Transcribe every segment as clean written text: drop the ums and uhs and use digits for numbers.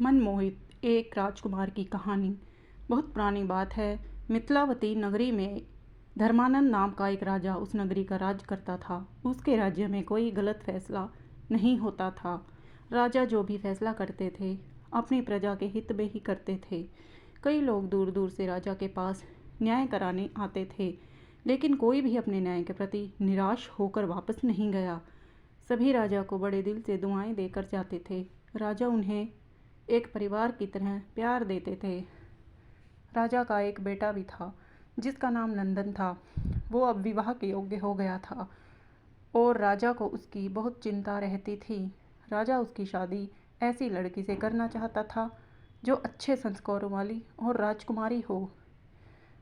मनमोहित एक राजकुमार की कहानी। बहुत पुरानी बात है। मिथिलावती नगरी में धर्मानंद नाम का एक राजा उस नगरी का राज करता था। उसके राज्य में कोई गलत फैसला नहीं होता था। राजा जो भी फैसला करते थे अपनी प्रजा के हित में ही करते थे। कई लोग दूर दूर से राजा के पास न्याय कराने आते थे, लेकिन कोई भी अपने न्याय के प्रति निराश होकर वापस नहीं गया। सभी राजा को बड़े दिल से दुआएं देकर जाते थे। राजा उन्हें एक परिवार की तरह प्यार देते थे। राजा का एक बेटा भी था जिसका नाम नंदन था। वो अब विवाह के योग्य हो गया था और राजा को उसकी बहुत चिंता रहती थी। राजा उसकी शादी ऐसी लड़की से करना चाहता था जो अच्छे संस्कारों वाली और राजकुमारी हो।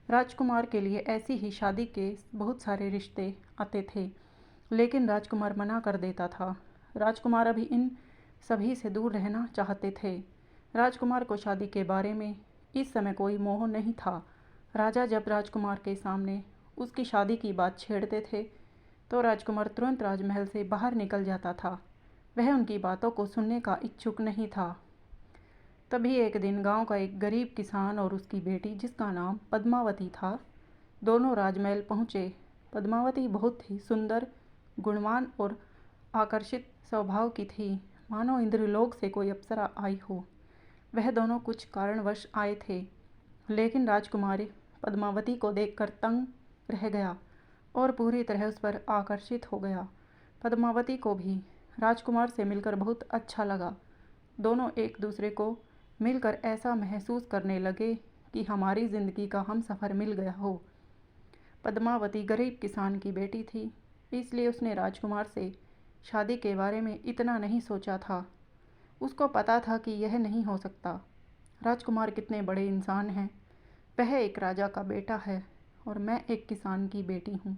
राजकुमार के लिए ऐसी ही शादी के बहुत सारे रिश्ते आते थे, लेकिन राजकुमार मना कर देता था। राजकुमार अभी इन सभी से दूर रहना चाहते थे। राजकुमार को शादी के बारे में इस समय कोई मोह नहीं था। राजा जब राजकुमार के सामने उसकी शादी की बात छेड़ते थे तो राजकुमार तुरंत राजमहल से बाहर निकल जाता था। वह उनकी बातों को सुनने का इच्छुक नहीं था। तभी एक दिन गांव का एक गरीब किसान और उसकी बेटी, जिसका नाम पद्मावती था, दोनों राजमहल पहुँचे। पद्मावती बहुत ही सुंदर, गुणवान और आकर्षित स्वभाव की थी, मानो इंद्रलोक से कोई अप्सरा आई हो। वह दोनों कुछ कारणवश आए थे, लेकिन राजकुमारी पद्मावती को देखकर तंग रह गया और पूरी तरह उस पर आकर्षित हो गया। पद्मावती को भी राजकुमार से मिलकर बहुत अच्छा लगा। दोनों एक दूसरे को मिलकर ऐसा महसूस करने लगे कि हमारी ज़िंदगी का हमसफ़र मिल गया हो। पद्मावती गरीब किसान की बेटी थी, इसलिए उसने राजकुमार से शादी के बारे में इतना नहीं सोचा था। उसको पता था कि यह नहीं हो सकता। राजकुमार कितने बड़े इंसान हैं। वह एक राजा का बेटा है और मैं एक किसान की बेटी हूँ।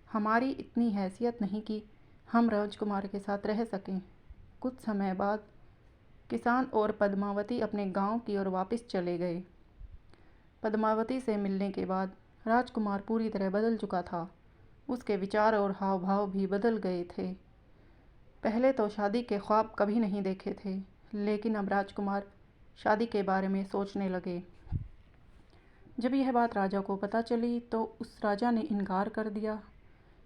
हमारी इतनी हैसियत नहीं कि हम राजकुमार के साथ रह सकें। कुछ समय बाद किसान और पद्मावती अपने गांव की ओर वापस चले गए। पद्मावती से मिलने के बाद राजकुमार पूरी तरह बदल चुका था। उसके विचार और हाव भाव भी बदल गए थे। पहले तो शादी के ख्वाब कभी नहीं देखे थे, लेकिन अब राजकुमार शादी के बारे में सोचने लगे। जब यह बात राजा को पता चली तो उस राजा ने इनकार कर दिया,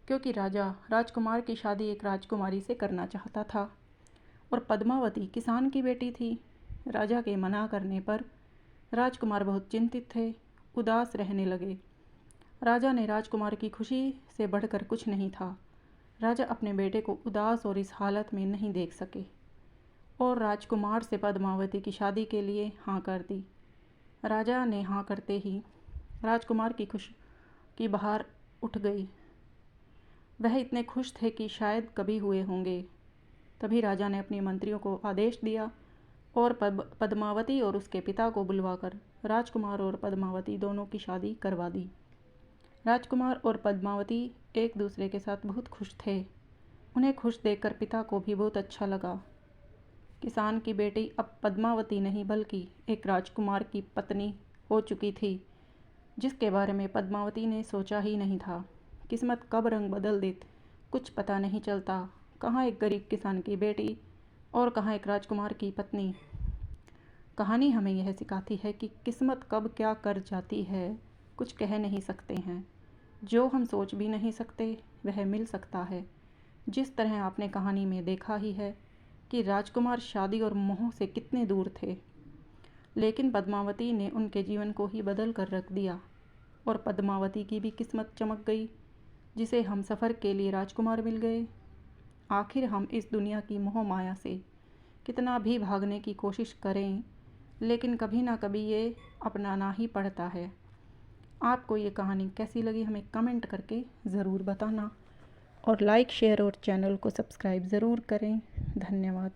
क्योंकि राजा राजकुमार की शादी एक राजकुमारी से करना चाहता था और पद्मावती किसान की बेटी थी। राजा के मना करने पर राजकुमार बहुत चिंतित थे, उदास रहने लगे। राजा ने राजकुमार की खुशी से बढ़कर कुछ नहीं था। राजा अपने बेटे को उदास और इस हालत में नहीं देख सके और राजकुमार से पद्मावती की शादी के लिए हाँ कर दी। राजा ने हाँ करते ही राजकुमार की खुश की बहार उठ गई। वह इतने खुश थे कि शायद कभी हुए होंगे। तभी राजा ने अपने मंत्रियों को आदेश दिया और पद्मावती और उसके पिता को बुलवाकर राजकुमार और पद्मावती दोनों की शादी करवा दी। राजकुमार और पद्मावती एक दूसरे के साथ बहुत खुश थे। उन्हें खुश देखकर पिता को भी बहुत अच्छा लगा। किसान की बेटी अब पद्मावती नहीं बल्कि एक राजकुमार की पत्नी हो चुकी थी, जिसके बारे में पद्मावती ने सोचा ही नहीं था। किस्मत कब रंग बदल दे कुछ पता नहीं चलता। कहाँ एक गरीब किसान की बेटी और कहाँ एक राजकुमार की पत्नी। कहानी हमें यह सिखाती है कि किस्मत कब क्या कर जाती है कुछ कह नहीं सकते हैं। जो हम सोच भी नहीं सकते वह मिल सकता है। जिस तरह आपने कहानी में देखा ही है कि राजकुमार शादी और मोह से कितने दूर थे, लेकिन पद्मावती ने उनके जीवन को ही बदल कर रख दिया और पद्मावती की भी किस्मत चमक गई, जिसे हम सफ़र के लिए राजकुमार मिल गए। आखिर हम इस दुनिया की मोह माया से कितना भी भागने की कोशिश करें, लेकिन कभी ना कभी ये अपनाना ही पड़ता है। आपको ये कहानी कैसी लगी हमें कमेंट करके ज़रूर बताना और लाइक, शेयर और चैनल को सब्सक्राइब ज़रूर करें। धन्यवाद।